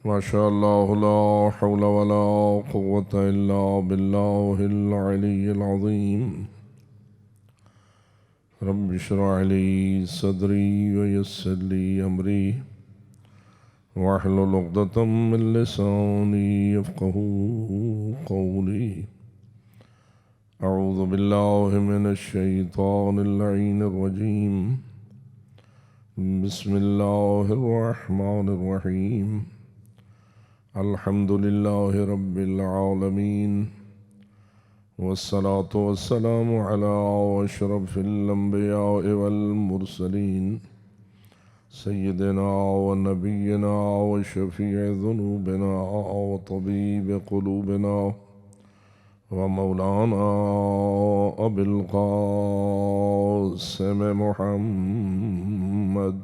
ما شاء الله لا حول ولا قوة إلا بالله العلي العظيم. رب اشرح لي صدري ويسر لي أمري واحلل عقدة من لساني يفقهوا قولي. أعوذ بالله من الشيطان اللعين الرجيم. بسم الله الرحمن الرحيم. الحمد لله رب العالمين، والصلاة والسلام على أشرف الأنبياء والمرسلين سيدنا ونبينا وشفيع ذنوبنا وطبيب قلوبنا ومولانا أبي القاسم محمد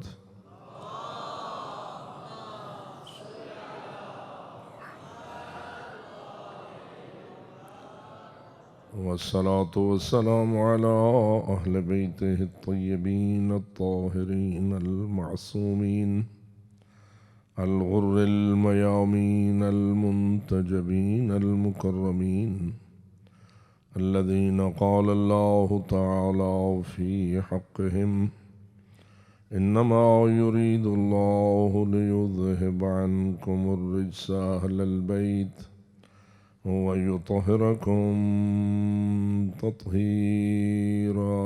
والصلاة والسلام على أهل بيته الطيبين الطاهرين المعصومين الغر الميامين المنتجبين المكرمين الذين قال الله تعالى في حقهم: إنما يريد الله ليذهب عنكم الرجس أهل البيت ويطهركم تطهيرا.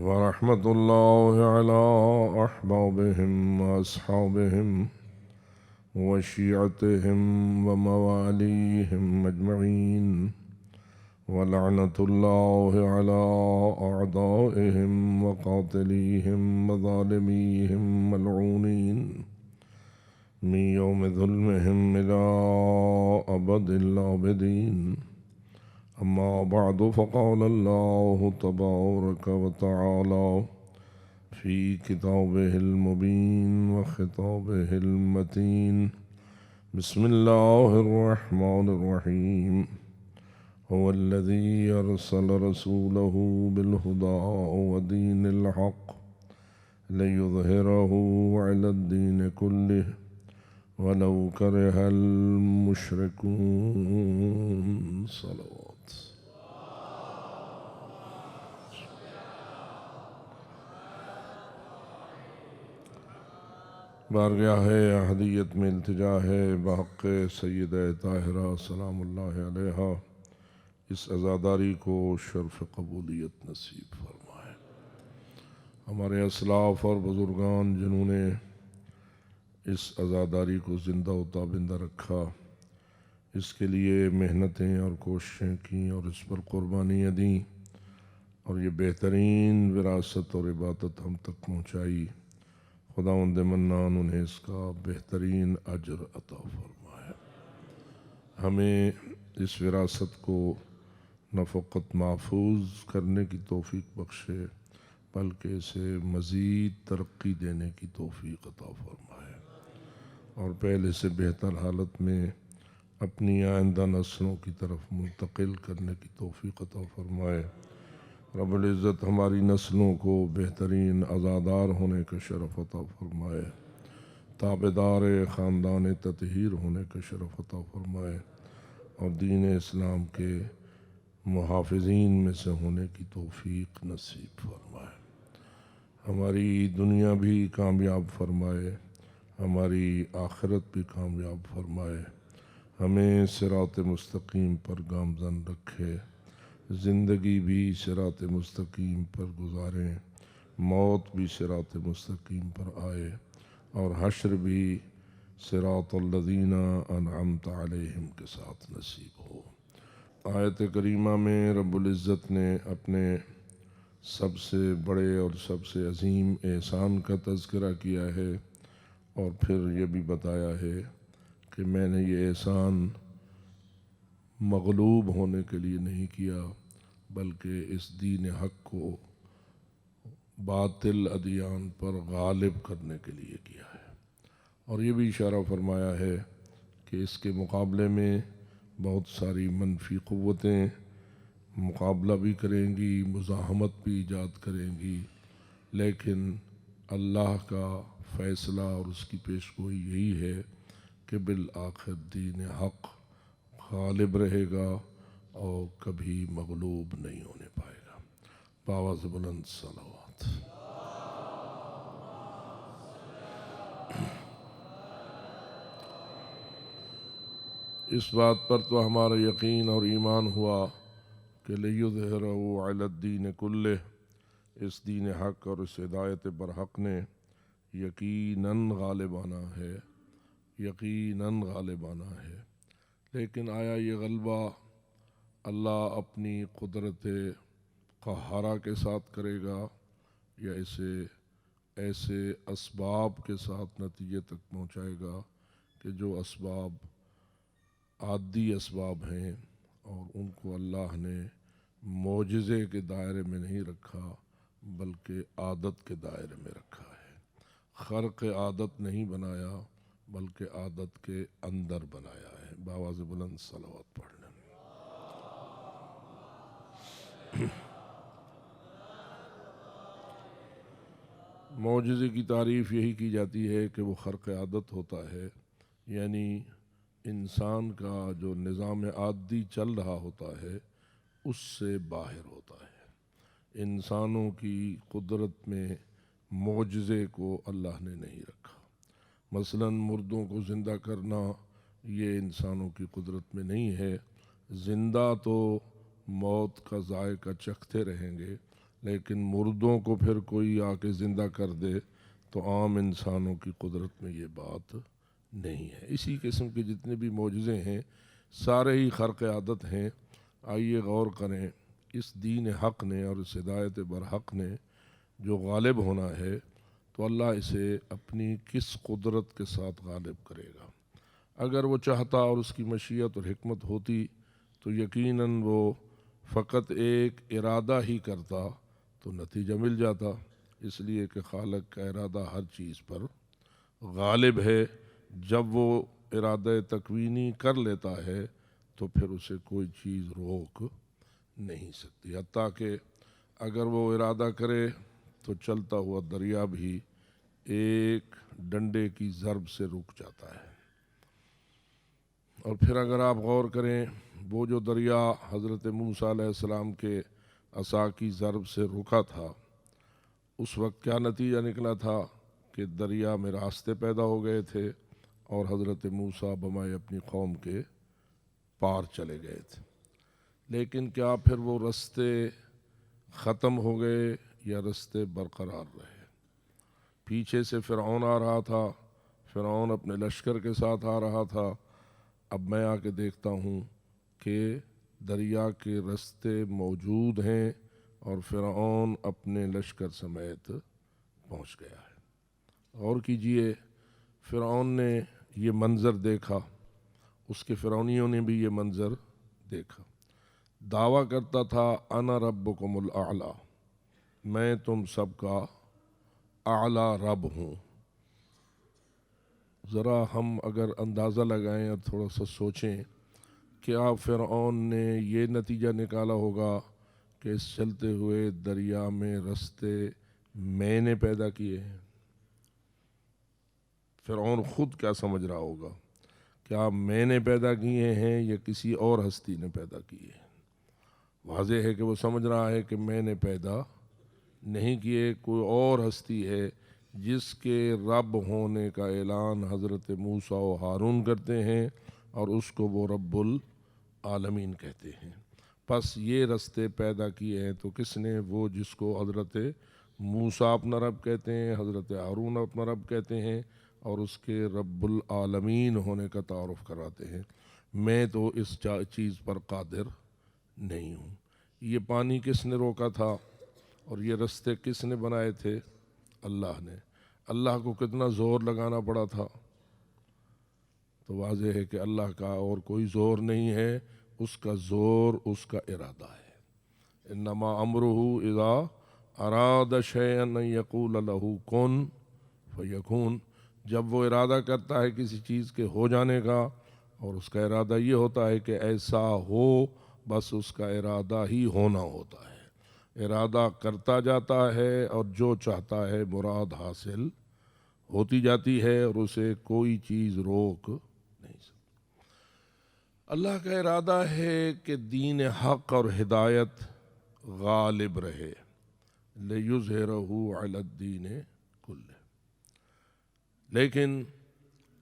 ورحمة الله على أحبابهم وأصحابهم وشيعتهم ومواليهم أجمعين، ولعنة الله على أعدائهم وقاتليهم وظالميهم ملعونين من يوم ظلمهم إلى أبد الآبدين. أما بعد، فقال الله تبارك وتعالى في كتابه المبين وخطابه المتين: بسم الله الرحمن الرحيم. هو الذي أرسل رسوله بالهدى ودين الحق ليظهره على الدين كله ولو كره المشركون. صلوات. بارگاہ احدیت میں التجا ہے بحق سیدہ طاہرہ سلام اللہ علیہا، اس عزاداری کو شرف قبولیت نصیب فرمائے۔ ہمارے اسلاف اور بزرگان جنہوں نے اس عزاداری کو زندہ و تابندہ رکھا، اس کے لیے محنتیں اور کوششیں کیں اور اس پر قربانیاں دیں اور یہ بہترین وراثت اور عبادت ہم تک پہنچائی، خداوند منان انہیں اس کا بہترین اجر عطا فرمائے۔ ہمیں اس وراثت کو نہ فقط محفوظ کرنے کی توفیق بخشے بلکہ اسے مزید ترقی دینے کی توفیق عطا فرمائے، اور پہلے سے بہتر حالت میں اپنی آئندہ نسلوں کی طرف منتقل کرنے کی توفیق عطا فرمائے۔ رب العزت ہماری نسلوں کو بہترین عزادار ہونے کا شرف عطا فرمائے، تابعدار خاندان تطہیر ہونے کا شرف عطا فرمائے، اور دین اسلام کے محافظین میں سے ہونے کی توفیق نصیب فرمائے۔ ہماری دنیا بھی کامیاب فرمائے، ہماری آخرت بھی کامیاب فرمائے، ہمیں صراط مستقیم پر گامزن رکھے، زندگی بھی صراط مستقیم پر گزاریں، موت بھی صراط مستقیم پر آئے، اور حشر بھی صراط الذین انعمت علیہم کے ساتھ نصیب ہو۔ آیت کریمہ میں رب العزت نے اپنے سب سے بڑے اور سب سے عظیم احسان کا تذکرہ کیا ہے، اور پھر یہ بھی بتایا ہے کہ میں نے یہ احسان مغلوب ہونے کے لیے نہیں کیا بلکہ اس دین حق کو باطل ادیان پر غالب کرنے کے لیے کیا ہے، اور یہ بھی اشارہ فرمایا ہے کہ اس کے مقابلے میں بہت ساری منفی قوتیں مقابلہ بھی کریں گی، مزاحمت بھی ایجاد کریں گی، لیکن اللہ کا فیصلہ اور اس کی پیش گوئی یہی ہے کہ بالآخر دین حق غالب رہے گا اور کبھی مغلوب نہیں ہونے پائے گا۔ باواز بلند صلوات۔ اس بات پر تو ہمارا یقین اور ایمان ہوا کہ لیظہرہ علی الدین کلہ، اس دین حق اور اس ہدایت برحق نے یقیناً غالب آنا ہے، یقیناً غالب آنا ہے۔ لیکن آیا یہ غلبہ اللہ اپنی قدرت قہارہ کے ساتھ کرے گا یا اسے ایسے اسباب کے ساتھ نتیجے تک پہنچائے گا کہ جو اسباب عادی اسباب ہیں اور ان کو اللہ نے معجزے کے دائرے میں نہیں رکھا بلکہ عادت کے دائرے میں رکھا ہے، خرق عادت نہیں بنایا بلکہ عادت کے اندر بنایا ہے۔ باواز بلند صلوات پڑھ لیں۔ معجزے کی تعریف یہی کی جاتی ہے کہ وہ خرق عادت ہوتا ہے، یعنی انسان کا جو نظام عادی چل رہا ہوتا ہے اس سے باہر ہوتا ہے۔ انسانوں کی قدرت میں معجزے کو اللہ نے نہیں رکھا۔ مثلا مردوں کو زندہ کرنا یہ انسانوں کی قدرت میں نہیں ہے۔ زندہ تو موت کا ذائقہ چکھتے رہیں گے، لیکن مردوں کو پھر کوئی آ کے زندہ کر دے تو عام انسانوں کی قدرت میں یہ بات نہیں ہے۔ اسی قسم کے جتنے بھی معجزے ہیں سارے ہی خرق عادت ہیں۔ آئیے غور کریں، اس دین حق نے اور اس ہدایت برحق نے جو غالب ہونا ہے تو اللہ اسے اپنی کس قدرت کے ساتھ غالب کرے گا۔ اگر وہ چاہتا اور اس کی مشیت اور حکمت ہوتی تو یقیناً وہ فقط ایک ارادہ ہی کرتا تو نتیجہ مل جاتا، اس لیے کہ خالق کا ارادہ ہر چیز پر غالب ہے۔ جب وہ ارادہ تکوینی کر لیتا ہے تو پھر اسے کوئی چیز روک نہیں سکتی، حتیٰ کہ اگر وہ ارادہ کرے تو چلتا ہوا دریا بھی ایک ڈنڈے کی ضرب سے رک جاتا ہے۔ اور پھر اگر آپ غور کریں، وہ جو دریا حضرت موسیٰ علیہ السلام کے عصا کی ضرب سے رکا تھا، اس وقت کیا نتیجہ نکلا تھا کہ دریا میں راستے پیدا ہو گئے تھے اور حضرت موسیٰ بمائے اپنی قوم کے پار چلے گئے تھے۔ لیکن کیا پھر وہ راستے ختم ہو گئے یا راستے برقرار رہے؟ پیچھے سے فرعون آ رہا تھا، فرعون اپنے لشکر کے ساتھ آ رہا تھا۔ اب میں آ کے دیکھتا ہوں کہ دریا کے راستے موجود ہیں اور فرعون اپنے لشکر سمیت پہنچ گیا ہے۔ غور کیجئے، فرعون نے یہ منظر دیکھا، اس کے فرعونیوں نے بھی یہ منظر دیکھا۔ دعویٰ کرتا تھا انا ربکم الاعلی، میں تم سب کا اعلیٰ رب ہوں۔ ذرا ہم اگر اندازہ لگائیں اور تھوڑا سا سوچیں، کیا فرعون نے یہ نتیجہ نکالا ہوگا کہ اس چلتے ہوئے دریا میں راستے میں نے پیدا کیے ہیں؟ فرعون خود کیا سمجھ رہا ہوگا، کیا میں نے پیدا کیے ہیں یا کسی اور ہستی نے پیدا کیے ہیں؟ واضح ہے کہ وہ سمجھ رہا ہے کہ میں نے پیدا نہیں کیے، کوئی اور ہستی ہے جس کے رب ہونے کا اعلان حضرت موسیٰ و ہارون کرتے ہیں اور اس کو وہ رب العالمین کہتے ہیں۔ پس یہ راستے پیدا کیے ہیں تو کس نے؟ وہ جس کو حضرت موسیٰ اپنا رب کہتے ہیں، حضرت ہارون اپنا رب کہتے ہیں اور اس کے رب العالمین ہونے کا تعارف کراتے ہیں۔ میں تو اس چیز پر قادر نہیں ہوں۔ یہ پانی کس نے روکا تھا اور یہ راستے کس نے بنائے تھے؟ اللہ نے۔ اللہ کو کتنا زور لگانا پڑا تھا؟ تو واضح ہے کہ اللہ کا اور کوئی زور نہیں ہے، اس کا زور اس کا ارادہ ہے۔ انما امرہ اذا اراد شیئا ان یقول لہ کن فیکون، جب وہ ارادہ کرتا ہے کسی چیز کے ہو جانے کا اور اس کا ارادہ یہ ہوتا ہے کہ ایسا ہو بس اس کا ارادہ ہی ہونا ہوتا ہے، ارادہ کرتا جاتا ہے اور جو چاہتا ہے مراد حاصل ہوتی جاتی ہے اور اسے کوئی چیز روک نہیں سکتی۔ اللہ کا ارادہ ہے کہ دین حق اور ہدایت غالب رہے، لِیُظْہِرَهُ عَلَى الدِّینِ کُلِّهِ۔ لیکن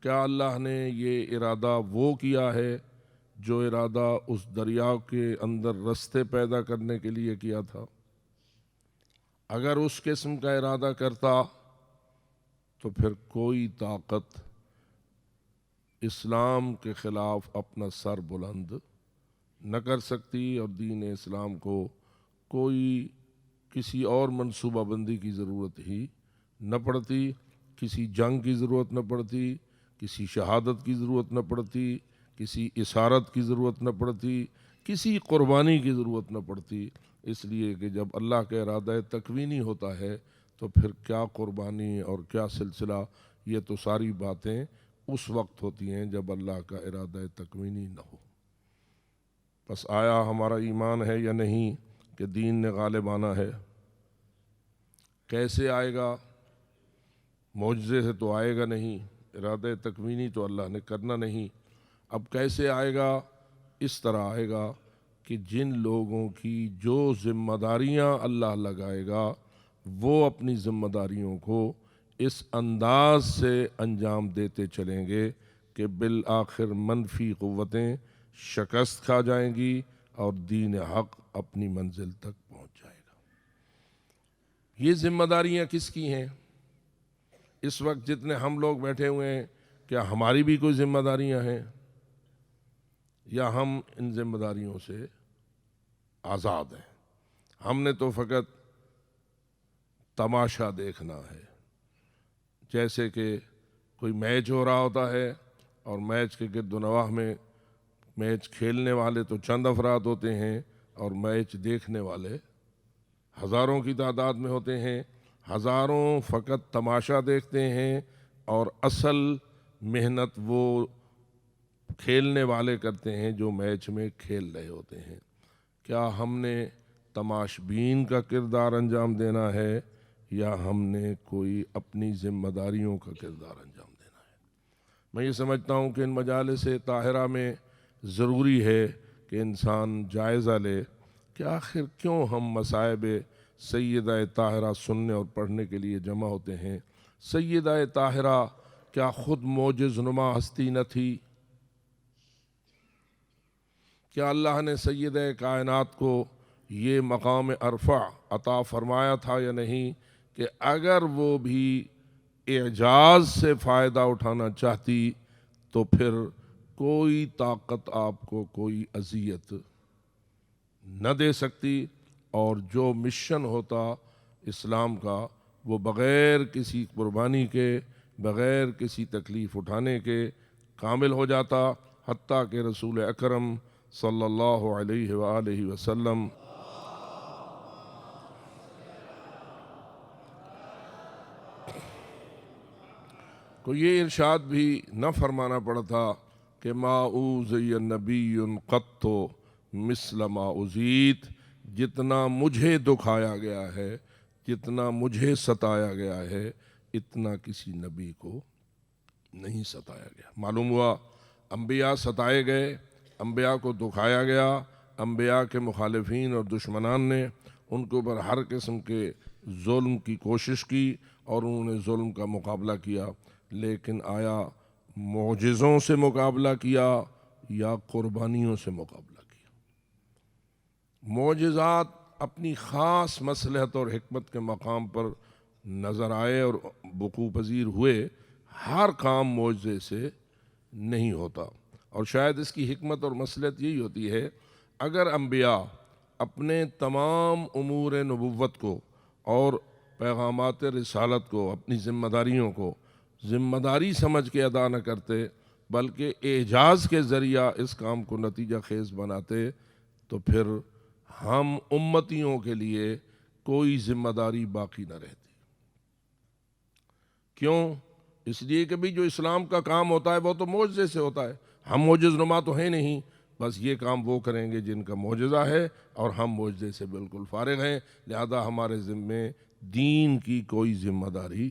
کیا اللہ نے یہ ارادہ وہ کیا ہے جو ارادہ اس دریا کے اندر رستے پیدا کرنے کے لیے کیا تھا؟ اگر اس قسم کا ارادہ کرتا تو پھر کوئی طاقت اسلام کے خلاف اپنا سر بلند نہ کر سکتی اور دین اسلام کو کوئی کسی اور منصوبہ بندی کی ضرورت ہی نہ پڑتی، کسی جنگ کی ضرورت نہ پڑتی، کسی شہادت کی ضرورت نہ پڑتی، کسی اسارت کی ضرورت نہ پڑتی، کسی قربانی کی ضرورت نہ پڑتی، اس لیے کہ جب اللہ کا ارادہ تکوینی ہوتا ہے تو پھر کیا قربانی اور کیا سلسلہ، یہ تو ساری باتیں اس وقت ہوتی ہیں جب اللہ کا ارادہ تکوینی نہ ہو۔ بس آیا ہمارا ایمان ہے یا نہیں کہ دین نے غالب آنا ہے؟ کیسے آئے گا؟ معجزے سے تو آئے گا نہیں، ارادہ تکوینی تو اللہ نے کرنا نہیں۔ اب کیسے آئے گا؟ اس طرح آئے گا کہ جن لوگوں کی جو ذمہ داریاں اللہ لگائے گا وہ اپنی ذمہ داریوں کو اس انداز سے انجام دیتے چلیں گے کہ بالآخر منفی قوتیں شکست کھا جائیں گی اور دین حق اپنی منزل تک پہنچ جائے گا۔ یہ ذمہ داریاں کس کی ہیں؟ اس وقت جتنے ہم لوگ بیٹھے ہوئے ہیں، کیا ہماری بھی کوئی ذمہ داریاں ہیں یا ہم ان ذمہ داریوں سے آزاد ہیں؟ ہم نے تو فقط تماشا دیکھنا ہے، جیسے کہ کوئی میچ ہو رہا ہوتا ہے اور میچ کے گرد و نواح میں میچ کھیلنے والے تو چند افراد ہوتے ہیں اور میچ دیکھنے والے ہزاروں کی تعداد میں ہوتے ہیں۔ ہزاروں فقط تماشا دیکھتے ہیں اور اصل محنت وہ کھیلنے والے کرتے ہیں جو میچ میں کھیل رہے ہوتے ہیں۔ کیا ہم نے تماش بین کا کردار انجام دینا ہے یا ہم نے کوئی اپنی ذمہ داریوں کا کردار انجام دینا ہے؟ میں یہ سمجھتا ہوں کہ ان مجالس طاہرہ میں ضروری ہے کہ انسان جائزہ لے کہ آخر کیوں ہم مصائب سیدہ طاہرہ سننے اور پڑھنے کے لیے جمع ہوتے ہیں۔ سیدہ طاہرہ کیا خود معجز نما ہستی نہ تھی؟ کیا اللہ نے سیدہ کائنات کو یہ مقام ارفع عطا فرمایا تھا یا نہیں کہ اگر وہ بھی اعجاز سے فائدہ اٹھانا چاہتی تو پھر کوئی طاقت آپ کو کوئی اذیت نہ دے سکتی، اور جو مشن ہوتا اسلام کا وہ بغیر کسی قربانی کے، بغیر کسی تکلیف اٹھانے کے کامل ہو جاتا، حتیٰ کہ رسول اکرم صلی اللہ علیہ وآلہ وسلم کو یہ ارشاد بھی نہ فرمانا پڑا تھا کہ ما اوذی نبی قط مثل ما اوذیت، جتنا مجھے دکھایا گیا ہے، جتنا مجھے ستایا گیا ہے، اتنا کسی نبی کو نہیں ستایا گیا۔ معلوم ہوا انبیاء ستائے گئے، انبیاء کو دکھایا گیا، انبیاء کے مخالفین اور دشمنان نے ان کے اوپر ہر قسم کے ظلم کی کوشش کی اور انہوں نے ظلم کا مقابلہ کیا، لیکن آیا معجزوں سے مقابلہ کیا یا قربانیوں سے مقابلہ کیا؟ معجزات اپنی خاص مصلحت اور حکمت کے مقام پر نظر آئے اور وقوع پذیر ہوئے، ہر کام معجزے سے نہیں ہوتا، اور شاید اس کی حکمت اور مصلحت یہی ہوتی ہے اگر انبیاء اپنے تمام امور نبوت کو اور پیغامات رسالت کو، اپنی ذمہ داریوں کو ذمہ داری سمجھ کے ادا نہ کرتے بلکہ اعجاز کے ذریعہ اس کام کو نتیجہ خیز بناتے تو پھر ہم امتیوں کے لیے کوئی ذمہ داری باقی نہ رہتی۔ کیوں؟ اس لیے کہ بھی جو اسلام کا کام ہوتا ہے وہ تو معجزے سے ہوتا ہے، ہم معجز نما تو ہیں نہیں، بس یہ کام وہ کریں گے جن کا معجزہ ہے، اور ہم معجزے سے بالکل فارغ ہیں، لہذا ہمارے ذمے دین کی کوئی ذمہ داری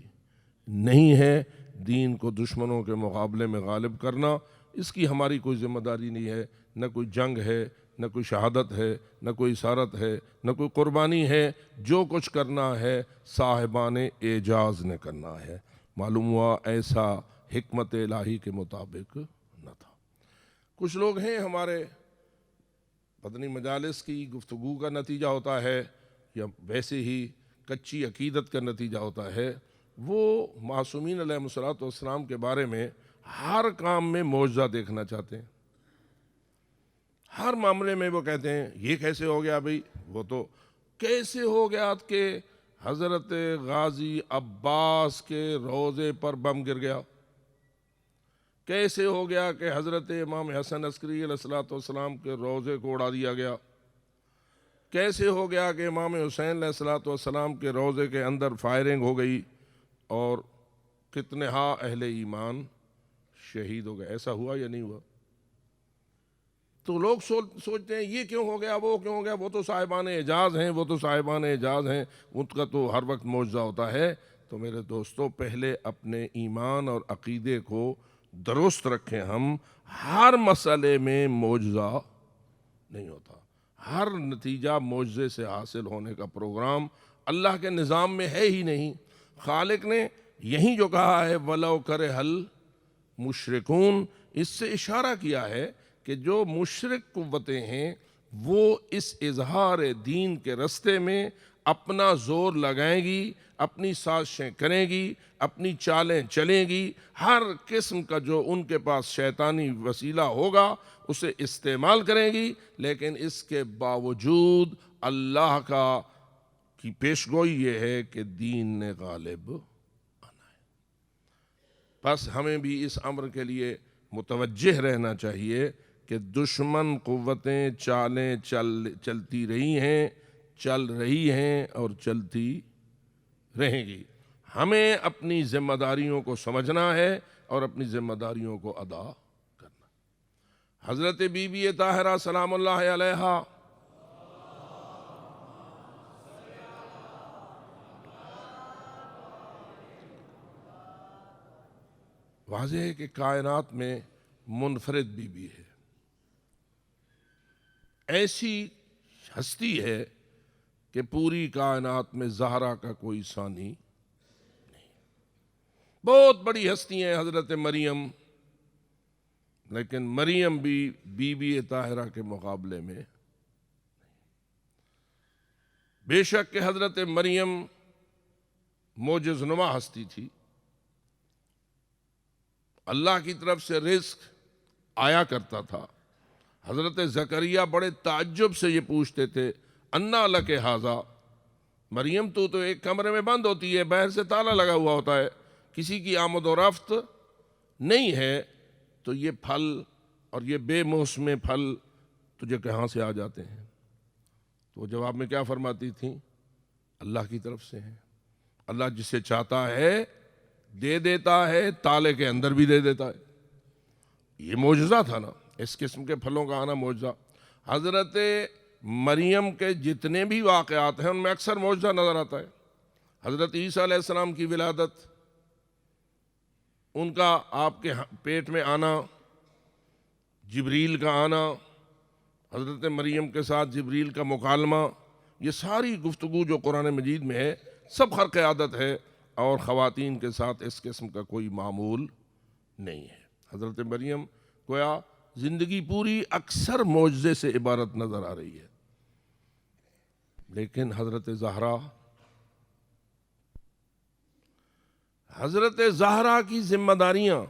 نہیں ہے۔ دین کو دشمنوں کے مقابلے میں غالب کرنا، اس کی ہماری کوئی ذمہ داری نہیں ہے، نہ کوئی جنگ ہے، نہ کوئی شہادت ہے، نہ کوئی اسارت ہے، نہ کوئی قربانی ہے۔ جو کچھ کرنا ہے صاحبان اعجاز نے کرنا ہے۔ معلوم ہوا ایسا حکمت الہی کے مطابق نہ تھا۔ کچھ لوگ ہیں ہمارے پتنی مجالس کی گفتگو کا نتیجہ ہوتا ہے یا ویسے ہی کچی عقیدت کا نتیجہ ہوتا ہے، وہ معصومین علیہ الصلوۃ والسلام کے بارے میں ہر کام میں معجزہ دیکھنا چاہتے ہیں۔ ہر معاملے میں وہ کہتے ہیں یہ کیسے ہو گیا بھئی، وہ تو کیسے ہو گیا کہ حضرت غازی عباس کے روضے پر بم گر گیا، کیسے ہو گیا کہ حضرت امام حسن عسکری علیہ الصلوۃ والسلام کے روضے کو اڑا دیا گیا، کیسے ہو گیا کہ امام حسین علیہ الصلوۃ والسلام کے روضے کے اندر فائرنگ ہو گئی اور کتنے ہاں اہل ایمان شہید ہو گئے۔ ایسا ہوا یا نہیں ہوا؟ تو لوگ سوچتے ہیں یہ کیوں ہو گیا، وہ کیوں ہو گیا، وہ تو صاحبان اعجاز ہیں، وہ تو صاحبان اعجاز ہیں، ان کا تو ہر وقت معجزہ ہوتا ہے۔ تو میرے دوستو، پہلے اپنے ایمان اور عقیدے کو درست رکھیں۔ ہم ہر مسئلے میں معجزہ نہیں ہوتا، ہر نتیجہ معجزے سے حاصل ہونے کا پروگرام اللہ کے نظام میں ہے ہی نہیں۔ خالق نے یہیں جو کہا ہے وَلَوْ كَرِهَ الْمُشْرِكُونَ، اس سے اشارہ کیا ہے کہ جو مشرک قوتیں ہیں وہ اس اظہار دین کے رستے میں اپنا زور لگائیں گی، اپنی سازشیں کریں گی، اپنی چالیں چلیں گی، ہر قسم کا جو ان کے پاس شیطانی وسیلہ ہوگا اسے استعمال کریں گی، لیکن اس کے باوجود اللہ کی پیشگوئی یہ ہے کہ دین نے غالب آنا ہے۔ بس ہمیں بھی اس امر کے لیے متوجہ رہنا چاہیے کہ دشمن قوتیں چالیں چلتی رہی ہیں، چل رہی ہیں اور چلتی رہیں گی۔ ہمیں اپنی ذمہ داریوں کو سمجھنا ہے اور اپنی ذمہ داریوں کو ادا کرنا۔ حضرت بی بی طاہرہ سلام اللہ علیہا واضح ہے کہ کائنات میں منفرد بی بی ہے، ایسی ہستی ہے کہ پوری کائنات میں زہرا کا کوئی ثانی نہیں۔ بہت بڑی ہستی ہیں حضرت مریم، لیکن مریم بھی بی بی طاہرہ کے مقابلے میں بے شک کہ حضرت مریم معجز نما ہستی تھی، اللہ کی طرف سے رزق آیا کرتا تھا۔ حضرت زکریا بڑے تعجب سے یہ پوچھتے تھے انا لک ھذا، مریم تو ایک کمرے میں بند ہوتی ہے، باہر سے تالا لگا ہوا ہوتا ہے، کسی کی آمد و رفت نہیں ہے، تو یہ پھل اور یہ بے موسم پھل تجھے کہاں سے آ جاتے ہیں؟ تو وہ جواب میں کیا فرماتی تھیں؟ اللہ کی طرف سے ہیں، اللہ جسے چاہتا ہے دے دیتا ہے، تالے کے اندر بھی دے دیتا ہے۔ یہ معجزہ تھا نا، اس قسم کے پھلوں کا آنا معجزہ۔ حضرت مریم کے جتنے بھی واقعات ہیں ان میں اکثر معجزہ نظر آتا ہے۔ حضرت عیسیٰ علیہ السلام کی ولادت، ان کا آپ کے پیٹ میں آنا، جبریل کا آنا، حضرت مریم کے ساتھ جبریل کا مکالمہ، یہ ساری گفتگو جو قرآن مجید میں ہے سب خرق عادت ہے، اور خواتین کے ساتھ اس قسم کا کوئی معمول نہیں ہے۔ حضرت مریم گویا زندگی پوری اکثر معجزے سے عبارت نظر آ رہی ہے، لیکن حضرت زہرا کی ذمہ داریاں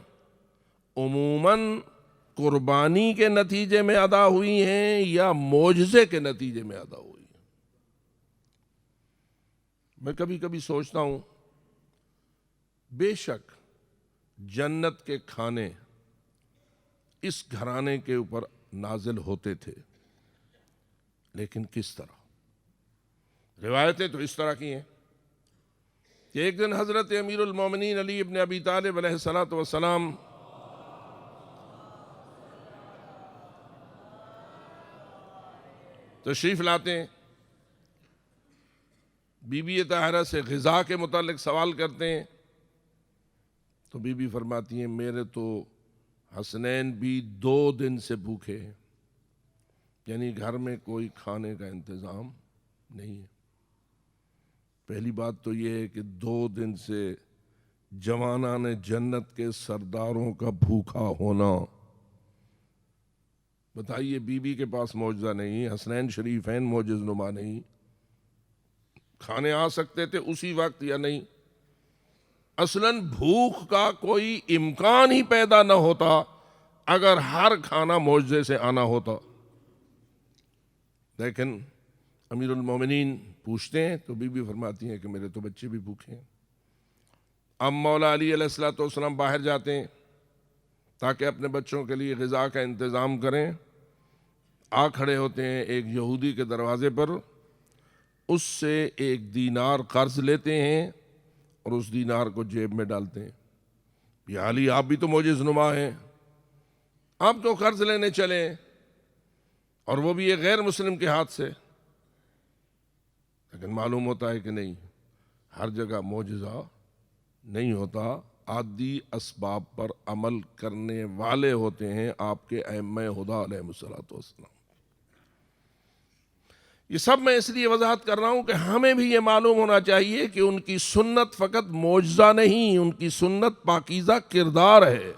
عموماً قربانی کے نتیجے میں ادا ہوئی ہیں یا معجزے کے نتیجے میں ادا ہوئی ہیں؟ میں کبھی کبھی سوچتا ہوں بے شک جنت کے کھانے اس گھرانے کے اوپر نازل ہوتے تھے، لیکن کس طرح؟ روایتیں تو اس طرح کی ہیں کہ ایک دن حضرت امیر المومنین علی ابن ابی طالب علیہ السلام تشریف لاتے ہیں، بی بی طاہرہ سے غذا کے متعلق سوال کرتے ہیں تو بی بی فرماتی ہیں میرے تو حسنین بھی 2 دن سے بھوکے ہیں، یعنی گھر میں کوئی کھانے کا انتظام نہیں ہے۔ پہلی بات تو یہ ہے کہ 2 دن سے جوانان جنت کے سرداروں کا بھوکا ہونا، بتائیے بی بی کے پاس معجزہ نہیں، حسنین شریفین معجز نما نہیں، کھانے آ سکتے تھے اسی وقت یا نہیں؟ اصلاً بھوک کا کوئی امکان ہی پیدا نہ ہوتا اگر ہر کھانا معجزے سے آنا ہوتا۔ لیکن امیر المومنین پوچھتے ہیں تو بی بی فرماتی ہیں کہ میرے تو بچے بھی بھوکے ہیں۔ اب مولا علی علیہ السلام باہر جاتے ہیں تاکہ اپنے بچوں کے لیے غذا کا انتظام کریں، آ کھڑے ہوتے ہیں ایک یہودی کے دروازے پر، اس سے 1 دینار قرض لیتے ہیں اور اس دینار کو جیب میں ڈالتے ہیں۔ یا علی آپ بھی تو معجز نما ہیں، آپ تو قرض لینے چلے اور وہ بھی ایک غیر مسلم کے ہاتھ سے۔ لیکن معلوم ہوتا ہے کہ نہیں، ہر جگہ معجزہ نہیں ہوتا، عادی اسباب پر عمل کرنے والے ہوتے ہیں آپ کے ائمہ ہدیٰ علیہ السلام۔ یہ سب میں اس لیے وضاحت کر رہا ہوں کہ ہمیں بھی یہ معلوم ہونا چاہیے کہ ان کی سنت فقط معجزہ نہیں، ان کی سنت پاکیزہ کردار ہے۔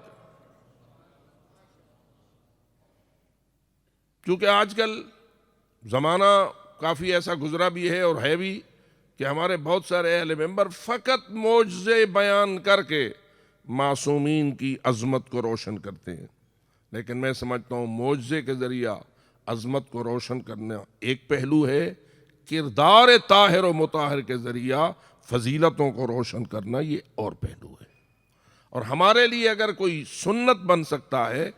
کیونکہ آج کل زمانہ کافی ایسا گزرا بھی ہے اور ہے بھی کہ ہمارے بہت سارے اہل ممبر فقط معجزے بیان کر کے معصومین کی عظمت کو روشن کرتے ہیں، لیکن میں سمجھتا ہوں معجزے کے ذریعہ عظمت کو روشن کرنا ایک پہلو ہے، کردار طاہر و مطہر کے ذریعہ فضیلتوں کو روشن کرنا یہ اور پہلو ہے۔ اور ہمارے لیے اگر کوئی سنت بن سکتا ہے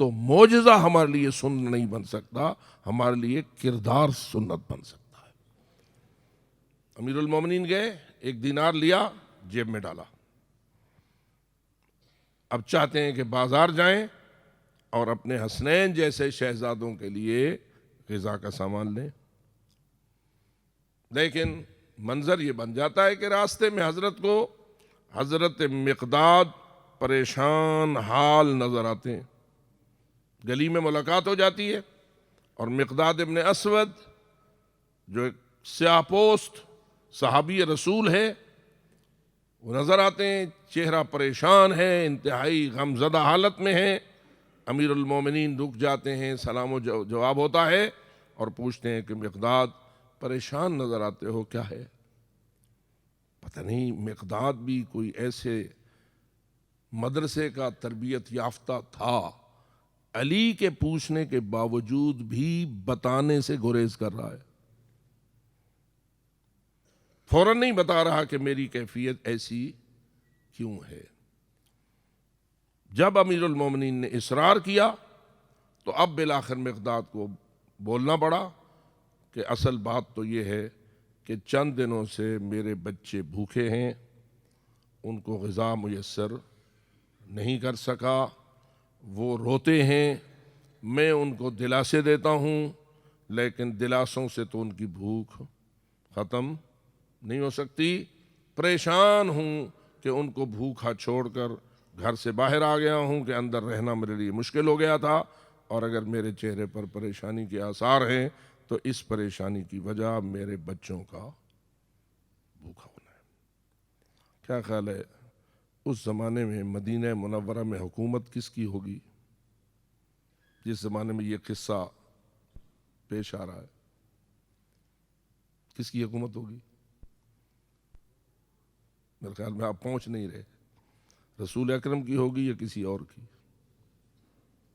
تو معجزہ ہمارے لیے سنت نہیں بن سکتا، ہمارے لیے کردار سنت بن سکتا ہے۔ امیر المومنین گئے، 1 دینار لیا، جیب میں ڈالا، اب چاہتے ہیں کہ بازار جائیں اور اپنے حسنین جیسے شہزادوں کے لیے غذا کا سامان لیں۔ لیکن منظر یہ بن جاتا ہے کہ راستے میں حضرت کو حضرت مقداد پریشان حال نظر آتے ہیں، گلی میں ملاقات ہو جاتی ہے اور مقداد ابن اسود جو ایک سیاہ پوست صحابی رسول ہے وہ نظر آتے ہیں، چہرہ پریشان ہے، انتہائی غمزدہ حالت میں ہے۔ امیر المومنین رک جاتے ہیں، سلام و جواب ہوتا ہے اور پوچھتے ہیں کہ مقداد پریشان نظر آتے ہو، کیا ہے؟ پتہ نہیں مقداد بھی کوئی ایسے مدرسے کا تربیت یافتہ تھا، علی کے پوچھنے کے باوجود بھی بتانے سے گریز کر رہا ہے، فوراً نہیں بتا رہا کہ میری کیفیت ایسی کیوں ہے۔ جب امیر المومنین نے اصرار کیا تو اب بالآخر مقداد کو بولنا پڑا کہ اصل بات تو یہ ہے کہ چند دنوں سے میرے بچے بھوکے ہیں، ان کو غذا میسر نہیں کر سکا، وہ روتے ہیں، میں ان کو دلاسے دیتا ہوں، لیکن دلاسوں سے تو ان کی بھوک ختم نہیں ہو سکتی، پریشان ہوں کہ ان کو بھوکا چھوڑ کر گھر سے باہر آ گیا ہوں کہ اندر رہنا میرے لیے مشکل ہو گیا تھا، اور اگر میرے چہرے پر پریشانی کے آثار ہیں تو اس پریشانی کی وجہ میرے بچوں کا بھوکا ہونا ہے۔ کیا خیال ہے اس زمانے میں مدینہ منورہ میں حکومت کس کی ہوگی جس زمانے میں یہ قصہ پیش آ رہا ہے؟ کس کی حکومت ہوگی؟ میرے خیال میں آپ پہنچ نہیں رہے، رسول اکرم کی ہوگی یا کسی اور کی؟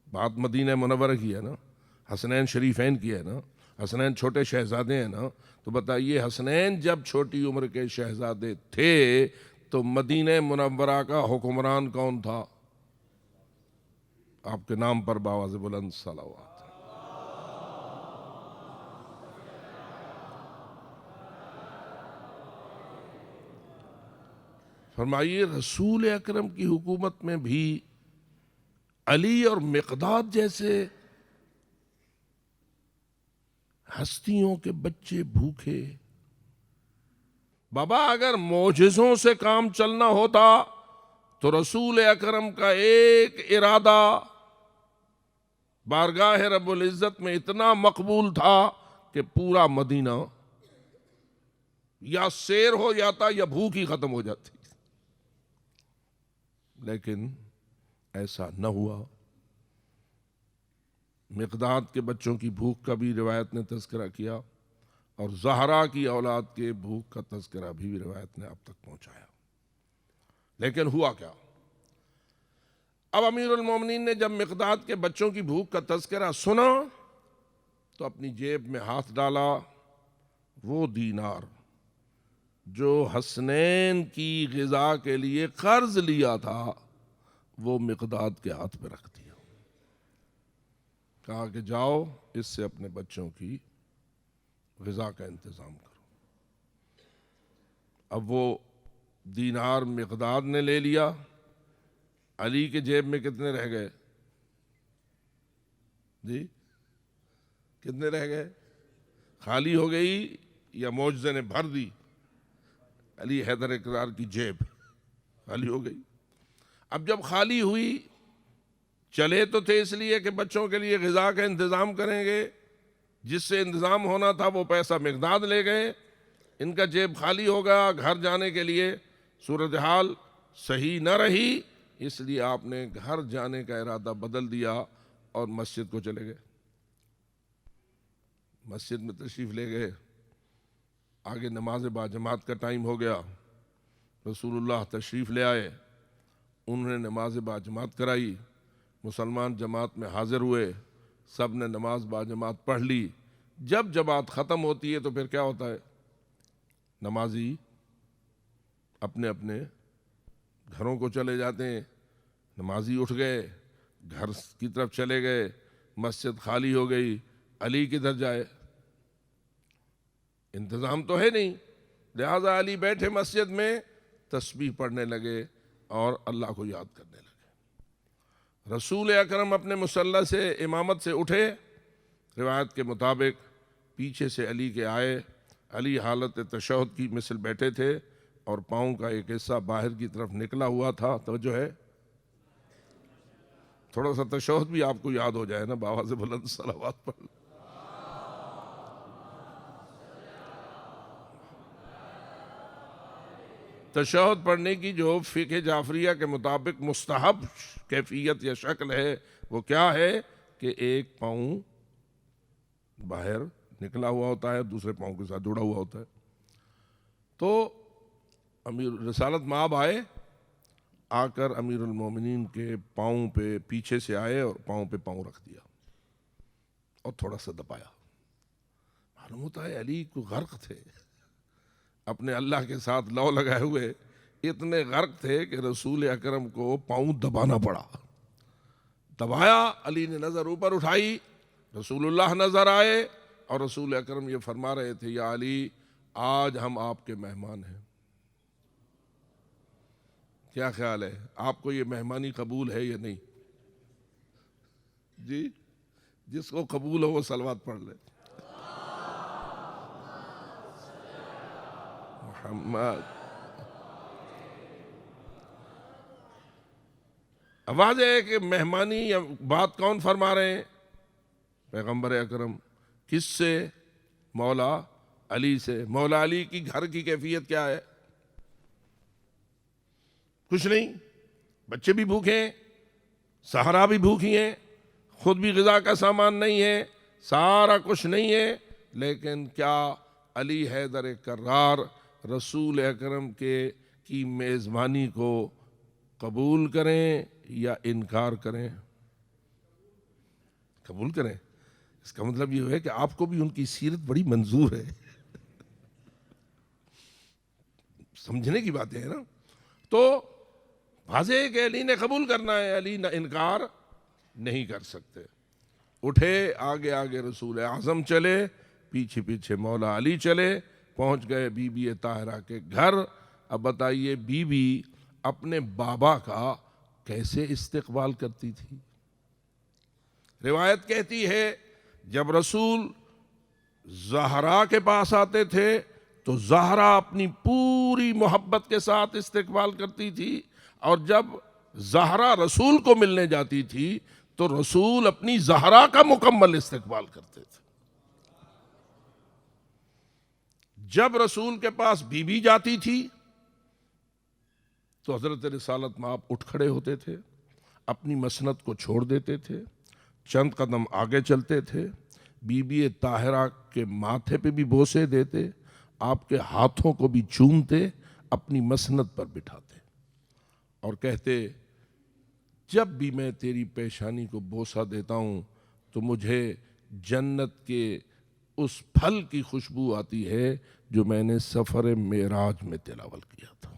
بات مدینہ منورہ کی ہے نا، حسنین شریفین کی ہے نا، حسنین چھوٹے شہزادے ہیں نا، تو بتائیے حسنین جب چھوٹی عمر کے شہزادے تھے تو مدینہ منورہ کا حکمران کون تھا؟ آپ کے نام پر بآواز بلند صلوات۔ فرمائیے رسول اکرم کی حکومت میں بھی علی اور مقداد جیسے ہستیوں کے بچے بھوکے. بابا اگر معجزوں سے کام چلنا ہوتا تو رسول اکرم کا ایک ارادہ بارگاہ رب العزت میں اتنا مقبول تھا کہ پورا مدینہ یا سیر ہو جاتا یا بھوک ہی ختم ہو جاتی. لیکن ایسا نہ ہوا. مقداد کے بچوں کی بھوک کا بھی روایت نے تذکرہ کیا اور زہرا کی اولاد کے بھوک کا تذکرہ بھی روایت نے اب تک پہنچایا. لیکن ہوا کیا؟ اب امیر المومنین نے جب مقداد کے بچوں کی بھوک کا تذکرہ سنا تو اپنی جیب میں ہاتھ ڈالا. وہ دینار جو حسنین کی غذا کے لیے قرض لیا تھا وہ مقداد کے ہاتھ پہ رکھ دیا. کہا کہ جاؤ اس سے اپنے بچوں کی غذا کا انتظام کرو. اب وہ دینار مقداد نے لے لیا. علی کے جیب میں کتنے رہ گئے؟ جی کتنے رہ گئے؟ خالی ہو گئی یا معجزے نے بھر دی؟ علی حیدر اقرار کی جیب خالی ہو گئی. اب جب خالی ہوئی، چلے تو تھے اس لیے کہ بچوں کے لیے غذا کا انتظام کریں گے، جس سے انتظام ہونا تھا وہ پیسہ مقداد لے گئے. ان کا جیب خالی ہو گیا. گھر جانے کے لیے صورتحال صحیح نہ رہی، اس لیے آپ نے گھر جانے کا ارادہ بدل دیا اور مسجد کو چلے گئے. مسجد میں تشریف لے گئے. آگے نماز باجماعت کا ٹائم ہو گیا. رسول اللہ تشریف لے آئے. انہوں نے نماز باجماعت کرائی. مسلمان جماعت میں حاضر ہوئے. سب نے نماز باجماعت پڑھ لی. جب جماعت ختم ہوتی ہے تو پھر کیا ہوتا ہے؟ نمازی اپنے اپنے گھروں کو چلے جاتے ہیں. نمازی اٹھ گئے، گھر کی طرف چلے گئے. مسجد خالی ہو گئی. علی کدھر جائے؟ انتظام تو ہے نہیں. لہذا علی بیٹھے مسجد میں تسبیح پڑھنے لگے اور اللہ کو یاد کرنے لگے. رسول اکرم اپنے مصلی سے امامت سے اٹھے. روایت کے مطابق پیچھے سے علی کے آئے. علی حالت تشہد کی مثل بیٹھے تھے اور پاؤں کا ایک حصہ باہر کی طرف نکلا ہوا تھا. توجہ ہے، تھوڑا سا تشہد بھی آپ کو یاد ہو جائے نا، بآواز بلند صلوات پڑھ. تشہد پڑھنے کی جو فقہ جعفریہ کے مطابق مستحب کیفیت یا شکل ہے وہ کیا ہے کہ ایک پاؤں باہر نکلا ہوا ہوتا ہے، دوسرے پاؤں کے ساتھ جڑا ہوا ہوتا ہے. تو امیر رسالت مآب آئے. آ کر امیر المومنین کے پاؤں پہ پیچھے سے آئے اور پاؤں پہ پاؤں رکھ دیا اور تھوڑا سا دبایا. معلوم ہوتا ہے علی کو غرق تھے، اپنے اللہ کے ساتھ لو لگائے ہوئے اتنے غرق تھے کہ رسول اکرم کو پاؤں دبانا پڑا. دبایا. علی نے نظر اوپر اٹھائی. رسول اللہ نظر آئے اور رسول اکرم یہ فرما رہے تھے، یا علی آج ہم آپ کے مہمان ہیں. کیا خیال ہے، آپ کو یہ مہمانی قبول ہے یا نہیں؟ جی جس کو قبول ہو وہ صلوات پڑھ لے. محمد. آواز ہے کہ مہمانی یا بات کون فرما رہے ہیں؟ پیغمبر اکرم. کس سے؟ مولا علی سے. مولا علی کی گھر کی کیفیت کیا ہے؟ کچھ نہیں. بچے بھی بھوکے ہیں، سہرا بھی بھوکی ہیں، خود بھی غذا کا سامان نہیں ہے، سارا کچھ نہیں ہے. لیکن کیا علی حیدر کرار رسول اکرم کی میزبانی کو قبول کریں یا انکار کریں؟ قبول کریں. اس کا مطلب یہ ہے کہ آپ کو بھی ان کی سیرت بڑی منظور ہے. سمجھنے کی باتیں ہیں نا. تو واضح ہے کہ علی نے قبول کرنا ہے، علی نہ انکار نہیں کر سکتے. اٹھے، آگے آگے رسول اعظم چلے، پیچھے پیچھے مولا علی چلے. پہنچ گئے بی بی طاہرہ کے گھر. اب بتائیے بی بی اپنے بابا کا کیسے استقبال کرتی تھی؟ روایت کہتی ہے جب رسول زہرا کے پاس آتے تھے تو زہرا اپنی پوری محبت کے ساتھ استقبال کرتی تھی، اور جب زہرا رسول کو ملنے جاتی تھی تو رسول اپنی زہرا کا مکمل استقبال کرتے تھے۔ جب رسول کے پاس بی بی جاتی تھی تو حضرت رسالت مآب اٹھ کھڑے ہوتے تھے، اپنی مسند کو چھوڑ دیتے تھے، چند قدم آگے چلتے تھے، بی بی طاہرہ کے ماتھے پہ بھی بوسے دیتے، آپ کے ہاتھوں کو بھی چومتے، اپنی مسند پر بٹھاتے اور کہتے جب بھی میں تیری پیشانی کو بوسہ دیتا ہوں تو مجھے جنت کے اس پھل کی خوشبو آتی ہے جو میں نے سفر معراج میں تلاوت کیا تھا۔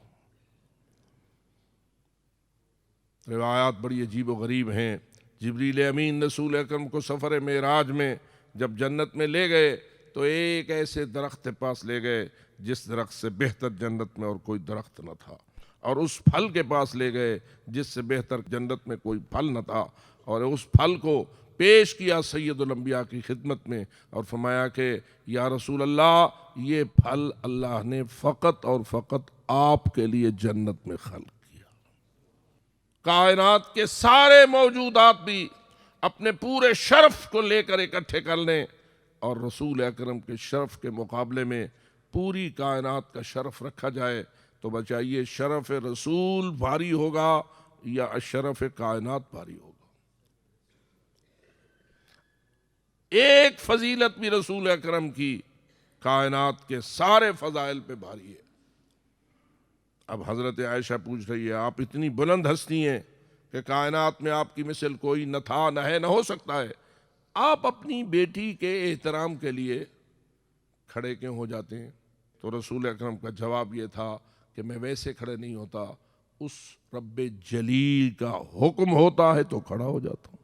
روایات بڑی عجیب و غریب ہیں۔ جبریل امین رسول اکرم کو سفر معراج میں جب جنت میں لے گئے تو ایک ایسے درخت کے پاس لے گئے جس درخت سے بہتر جنت میں اور کوئی درخت نہ تھا، اور اس پھل کے پاس لے گئے جس سے بہتر جنت میں کوئی پھل نہ تھا، اور اس پھل کو پیش کیا سید الانبیاء کی خدمت میں اور فرمایا کہ یا رسول اللہ، یہ پھل اللہ نے فقط اور فقط آپ کے لیے جنت میں خلق کیا۔ کائنات کے سارے موجودات بھی اپنے پورے شرف کو لے کر اکٹھے کر لیں اور رسول اکرم کے شرف کے مقابلے میں پوری کائنات کا شرف رکھا جائے تو بچائیے شرف رسول بھاری ہوگا یا شرف کائنات بھاری ہوگا؟ ایک فضیلت بھی رسول اکرم کی کائنات کے سارے فضائل پہ بھاری ہے۔ اب حضرت عائشہ پوچھ رہی ہے آپ اتنی بلند ہستی ہیں کہ کائنات میں آپ کی مثل کوئی نہ تھا، نہ ہے، نہ ہو سکتا ہے، آپ اپنی بیٹی کے احترام کے لیے کھڑے کیوں ہو جاتے ہیں؟ تو رسول اکرم کا جواب یہ تھا کہ میں ویسے کھڑے نہیں ہوتا، اس رب جلیل کا حکم ہوتا ہے تو کھڑا ہو جاتا ہوں۔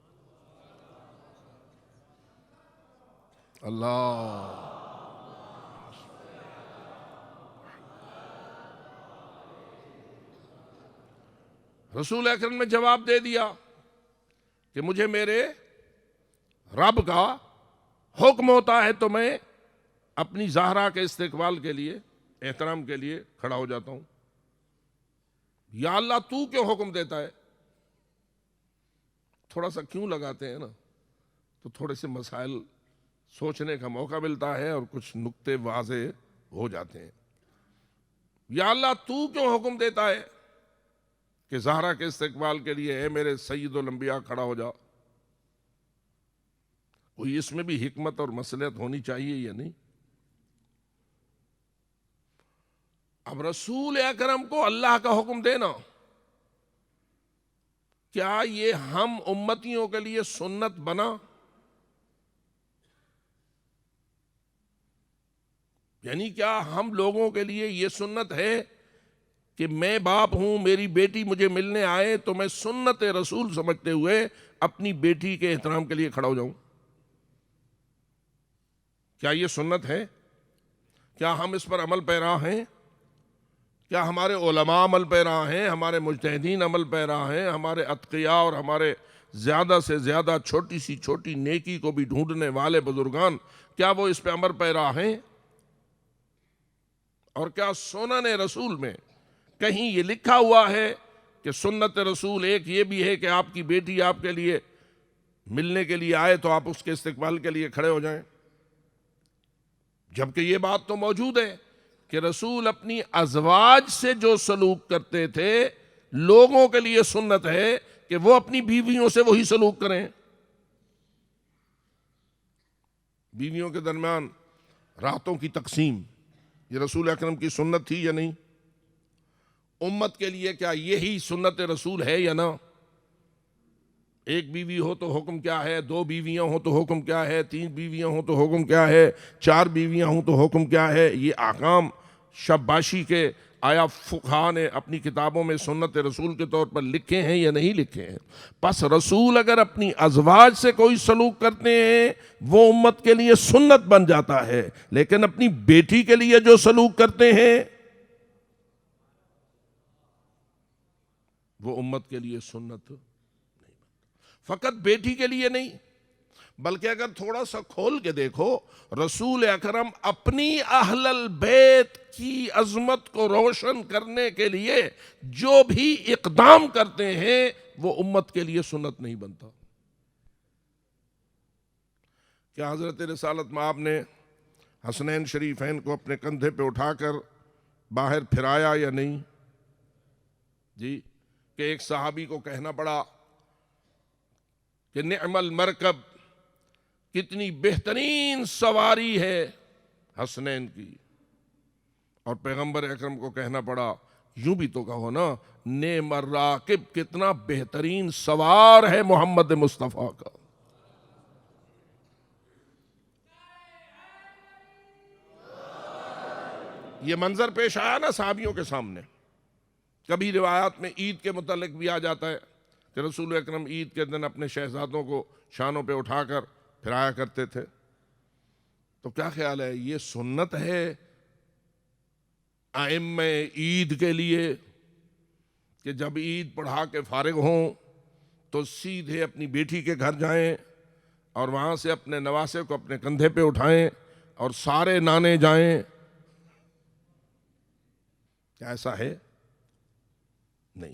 اللہ رسول اکرم نے جواب دے دیا کہ مجھے میرے رب کا حکم ہوتا ہے تو میں اپنی زہرا کے استقبال کے لیے، احترام کے لیے کھڑا ہو جاتا ہوں۔ یا اللہ تو کیوں حکم دیتا ہے؟ تھوڑا سا کیوں لگاتے ہیں نا تو تھوڑے سے مسائل سوچنے کا موقع ملتا ہے اور کچھ نقطے واضح ہو جاتے ہیں۔ یا اللہ تو کیوں حکم دیتا ہے کہ زہرا کے استقبال کے لیے اے میرے سید الانبیاء کھڑا ہو جا؟ کوئی اس میں بھی حکمت اور مصلحت ہونی چاہیے یا نہیں؟ اب رسول اکرم کو اللہ کا حکم دینا کیا یہ ہم امتیوں کے لیے سنت بنا؟ یعنی کیا ہم لوگوں کے لیے یہ سنت ہے کہ میں باپ ہوں، میری بیٹی مجھے ملنے آئے تو میں سنت رسول سمجھتے ہوئے اپنی بیٹی کے احترام کے لیے کھڑا ہو جاؤں؟ کیا یہ سنت ہے؟ کیا ہم اس پر عمل پیرا ہیں؟ کیا ہمارے علماء عمل پیرا ہیں، ہمارے مجتہدین عمل پیرا ہیں، ہمارے اتقیاء اور ہمارے زیادہ سے زیادہ چھوٹی سی چھوٹی نیکی کو بھی ڈھونڈنے والے بزرگان کیا وہ اس پہ عمل پیرا ہیں؟ اور کیا سنن رسول میں کہیں یہ لکھا ہوا ہے کہ سنت رسول ایک یہ بھی ہے کہ آپ کی بیٹی آپ کے لیے ملنے کے لیے آئے تو آپ اس کے استقبال کے لیے کھڑے ہو جائیں؟ جبکہ یہ بات تو موجود ہے کہ رسول اپنی ازواج سے جو سلوک کرتے تھے لوگوں کے لیے سنت ہے کہ وہ اپنی بیویوں سے وہی سلوک کریں۔ بیویوں کے درمیان راتوں کی تقسیم یہ رسول اکرم کی سنت تھی یا نہیں؟ امت کے لیے کیا یہی سنت رسول ہے یا نہ؟ ایک بیوی ہو تو حکم کیا ہے، دو بیویاں ہوں تو حکم کیا ہے، تین بیویاں ہوں تو حکم کیا ہے، چار بیویاں ہوں تو حکم کیا ہے؟ یہ احکام شاباشی کے آیا فقہا نے اپنی کتابوں میں سنت رسول کے طور پر لکھے ہیں یا نہیں لکھے ہیں؟ پس رسول اگر اپنی ازواج سے کوئی سلوک کرتے ہیں وہ امت کے لیے سنت بن جاتا ہے، لیکن اپنی بیٹی کے لیے جو سلوک کرتے ہیں وہ امت کے لیے سنت نہیں بنتا۔ فقط بیٹی کے لیے نہیں بلکہ اگر تھوڑا سا کھول کے دیکھو، رسول اکرم اپنی اہل البیت کی عظمت کو روشن کرنے کے لیے جو بھی اقدام کرتے ہیں وہ امت کے لیے سنت نہیں بنتا۔ کیا حضرت رسالت میں آپ نے حسنین شریفین کو اپنے کندھے پہ اٹھا کر باہر پھرایا یا نہیں؟ جی، کہ ایک صحابی کو کہنا پڑا کہ نعم المرکب، کتنی بہترین سواری ہے حسنین کی، اور پیغمبر اکرم کو کہنا پڑا، یوں بھی تو کہو نا، نعم الراکب، کتنا بہترین سوار ہے محمد مصطفیٰ کا۔ یہ منظر پیش آیا نا صحابیوں کے سامنے۔ کبھی روایات میں عید کے متعلق بھی آ جاتا ہے کہ رسول اکرم عید کے دن اپنے شہزادوں کو شانوں پہ اٹھا کر پھرایا کرتے تھے۔ تو کیا خیال ہے، یہ سنت ہے ائمہ عید کے لیے کہ جب عید پڑھا کے فارغ ہوں تو سیدھے اپنی بیٹی کے گھر جائیں اور وہاں سے اپنے نواسے کو اپنے کندھے پہ اٹھائیں اور سارے نانے جائیں؟ کیا ایسا ہے؟ نہیں۔